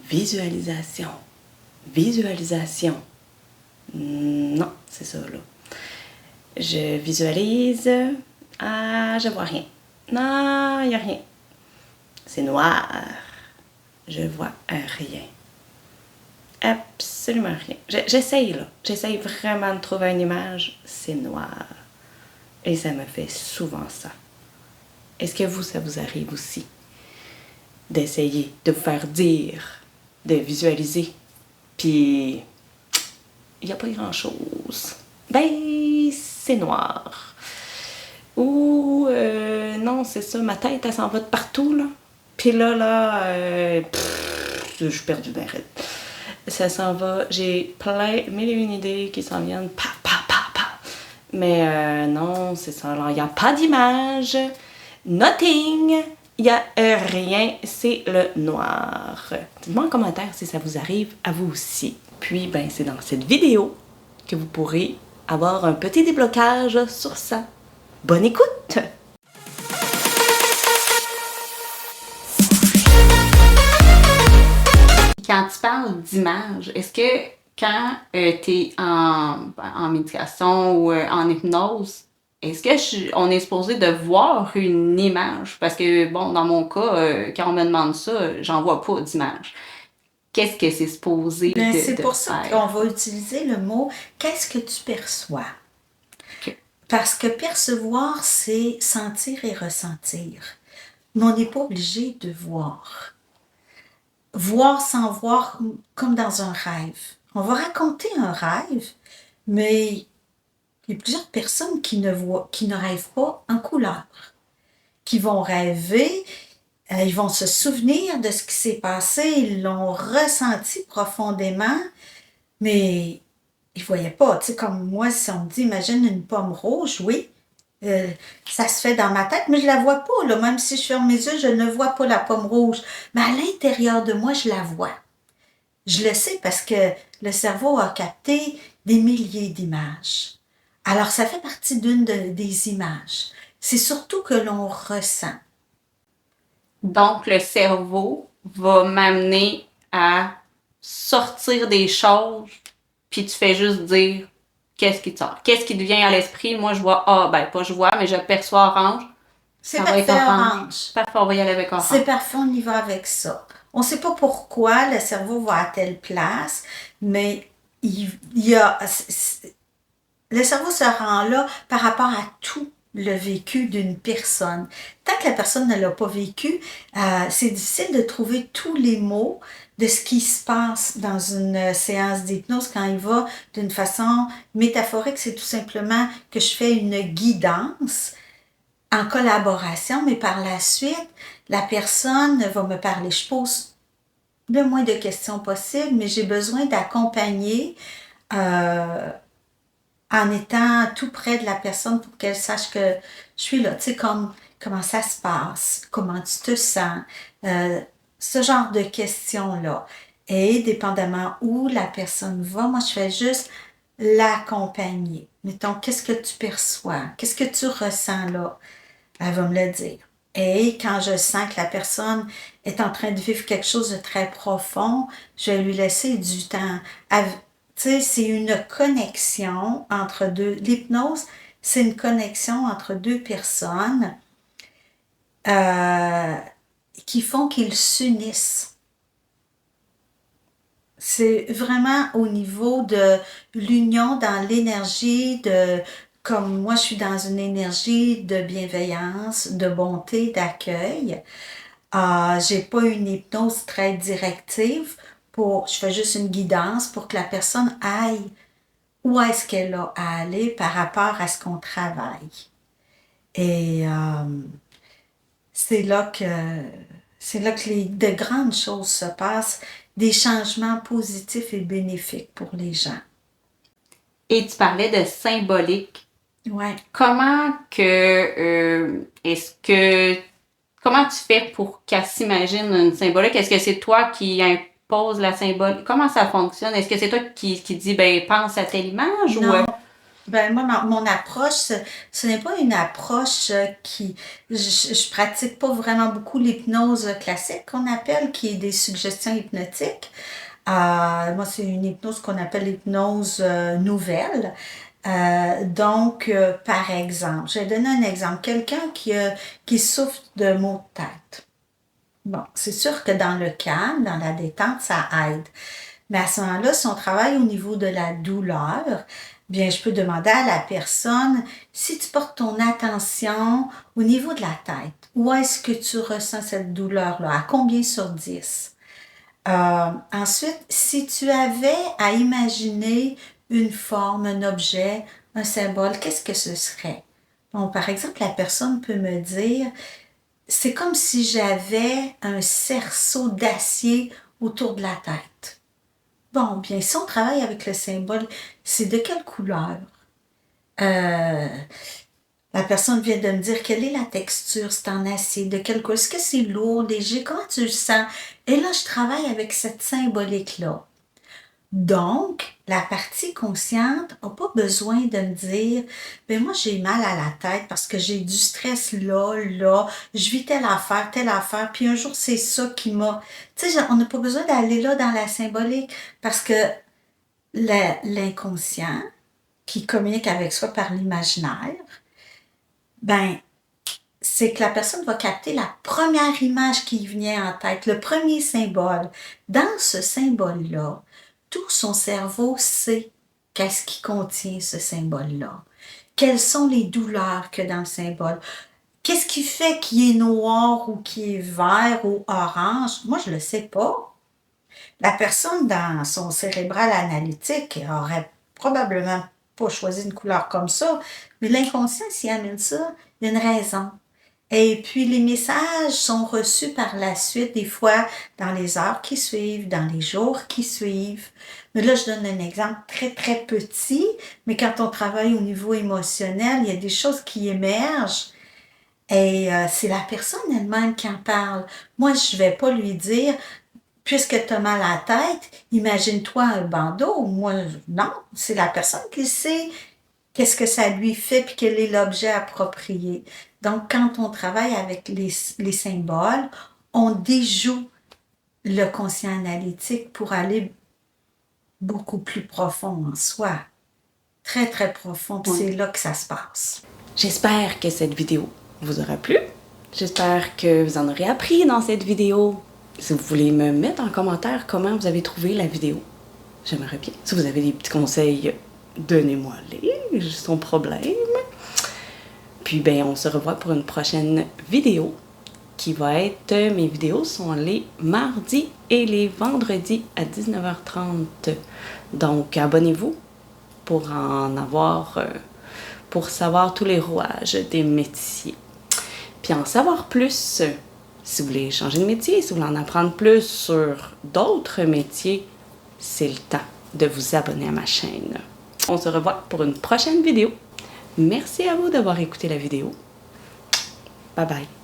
Visualisation. Visualisation. Non, c'est ça, là. Je visualise. Ah, je vois rien. Non, il n'y a rien. C'est noir. Je vois rien. Absolument rien. J'essaye, là. J'essaye vraiment de trouver une image. C'est noir. Et ça me fait souvent ça. Est-ce que vous, ça vous arrive aussi? D'essayer de vous faire dire, de visualiser. Puis, il n'y a pas grand-chose. Ben, c'est noir. Ou, non, c'est ça, ma tête, elle s'en va de partout, là. Puis là, je suis perdue d'un raide. Ça s'en va, j'ai plein, mille et une idées qui s'en viennent, pa. Mais non, c'est ça, alors il n'y a pas d'image, nothing, il n'y a rien, c'est le noir. Dites-moi en commentaire si ça vous arrive à vous aussi. Puis, ben, c'est dans cette vidéo que vous pourrez avoir un petit déblocage sur ça. Bonne écoute! Quand tu parles d'image, est-ce que quand tu es en méditation ou en hypnose, est-ce que on est supposé de voir une image? Parce que, bon, dans mon cas, quand on me demande ça, j'en vois pas d'image. Qu'est-ce que c'est supposé Bien, de c'est pour ça faire? qu'on va utiliser le mot « qu'est-ce que tu perçois ». Parce que percevoir, c'est sentir et ressentir. Mais on n'est pas obligé de voir. Voir sans voir, comme dans un rêve. On va raconter un rêve, mais il y a plusieurs personnes qui ne rêvent pas en couleur, qui vont rêver, ils vont se souvenir de ce qui s'est passé, ils l'ont ressenti profondément, mais ils ne voyaient pas. Tu sais, comme moi, si on me dit, imagine une pomme rouge, oui, ça se fait dans ma tête, mais je la vois pas, là. Même si je ferme mes yeux, je ne vois pas la pomme rouge. Mais à l'intérieur de moi, je la vois. Je le sais parce que le cerveau a capté des milliers d'images. Alors, ça fait partie d'une des images. C'est surtout que l'on ressent. Donc, le cerveau va m'amener à sortir des choses, puis tu fais juste dire qu'est-ce qui te sort. Qu'est-ce qui te vient à l'esprit? Moi, je vois, pas je vois, mais je perçois orange. C'est parfait, orange. Parfait, on va y aller avec orange. C'est parfait, on y va avec ça. On ne sait pas pourquoi le cerveau va à telle place, mais il y a... Le cerveau se rend là par rapport à tout le vécu d'une personne. Tant que la personne ne l'a pas vécu, c'est difficile de trouver tous les mots de ce qui se passe dans une séance d'hypnose quand il va d'une façon métaphorique. C'est tout simplement que je fais une guidance en collaboration, mais par la suite, la personne va me parler. Je pose le moins de questions possible, mais j'ai besoin d'accompagner en étant tout près de la personne pour qu'elle sache que je suis là. Tu sais, comme comment ça se passe, comment tu te sens, ce genre de questions-là. Et dépendamment où la personne va, moi, je fais juste l'accompagner. Mettons, qu'est-ce que tu perçois? Qu'est-ce que tu ressens là? Elle va me le dire. Et quand je sens que la personne est en train de vivre quelque chose de très profond, je vais lui laisser du temps. Tu sais, c'est une connexion entre deux. L'hypnose, c'est une connexion entre deux personnes qui font qu'ils s'unissent. C'est vraiment au niveau de l'union dans l'énergie de... Comme moi, je suis dans une énergie de bienveillance, de bonté, d'accueil. J'ai pas une hypnose très directive. Je fais juste une guidance pour que la personne aille où est-ce qu'elle a à aller par rapport à ce qu'on travaille. Et c'est là que de grandes choses se passent, des changements positifs et bénéfiques pour les gens. Et tu parlais de symbolique. Ouais. Comment tu fais pour qu'elle s'imagine une symbolique? Est-ce que c'est toi qui imposes la symbolique? Comment ça fonctionne? Est-ce que c'est toi qui dis, ben, pense à telle image? Non. Ben moi, mon approche, ce n'est pas une approche qui... Je pratique pas vraiment beaucoup l'hypnose classique qu'on appelle, qui est des suggestions hypnotiques. Moi, c'est une hypnose qu'on appelle l'hypnose nouvelle. Donc, par exemple, je vais donner un exemple. Quelqu'un qui souffre de maux de tête. Bon, c'est sûr que dans le calme, dans la détente, ça aide. Mais à ce moment-là, si on travaille au niveau de la douleur, bien, je peux demander à la personne, si tu portes ton attention au niveau de la tête, où est-ce que tu ressens cette douleur-là? À combien sur 10? Ensuite, si tu avais à imaginer une forme, un objet, un symbole, qu'est-ce que ce serait? Bon, par exemple, la personne peut me dire, c'est comme si j'avais un cerceau d'acier autour de la tête. Bon, bien, si on travaille avec le symbole, c'est de quelle couleur? Euh, la personne vient de me dire quelle est la texture, c'est en acier, de quelle couleur, est-ce que c'est lourd, léger, comment tu le sens? Et là, je travaille avec cette symbolique-là. Donc, la partie consciente n'a pas besoin de me dire, ben moi j'ai mal à la tête parce que j'ai du stress là, je vis telle affaire, puis un jour c'est ça qui m'a... Tu sais, on n'a pas besoin d'aller là dans la symbolique parce que l'inconscient qui communique avec soi par l'imaginaire, ben, c'est que la personne va capter la première image qui vient en tête, le premier symbole. Dans ce symbole-là, tout son cerveau sait qu'est-ce qui contient ce symbole-là. Quelles sont les douleurs que dans le symbole. Qu'est-ce qui fait qu'il est noir ou qu'il est vert ou orange? Moi, je ne le sais pas. La personne, dans son cérébral analytique, aurait probablement pas choisi une couleur comme ça, mais l'inconscient, s'il amène ça, il y a une raison. Et puis, les messages sont reçus par la suite, des fois dans les heures qui suivent, dans les jours qui suivent. Mais là, je donne un exemple très, très petit, mais quand on travaille au niveau émotionnel, il y a des choses qui émergent et c'est la personne elle-même qui en parle. Moi, je vais pas lui dire, puisque tu as mal à la tête, imagine-toi un bandeau. Moi, non, c'est la personne qui sait qu'est-ce que ça lui fait puis quel est l'objet approprié. Donc, quand on travaille avec les symboles, on déjoue le conscient analytique pour aller beaucoup plus profond en soi. Très, très profond. Puis c'est là que ça se passe. J'espère que cette vidéo vous aura plu. J'espère que vous en aurez appris dans cette vidéo. Si vous voulez me mettre en commentaire comment vous avez trouvé la vidéo, j'aimerais bien. Si vous avez des petits conseils, donnez-moi-les, sans problème. Puis ben, on se revoit pour une prochaine vidéo qui va être... Mes vidéos sont les mardis et les vendredis à 19h30. Donc, abonnez-vous pour en avoir... pour savoir tous les rouages des métiers. Puis en savoir plus, si vous voulez changer de métier, si vous voulez en apprendre plus sur d'autres métiers, c'est le temps de vous abonner à ma chaîne. On se revoit pour une prochaine vidéo. Merci à vous d'avoir écouté la vidéo. Bye bye.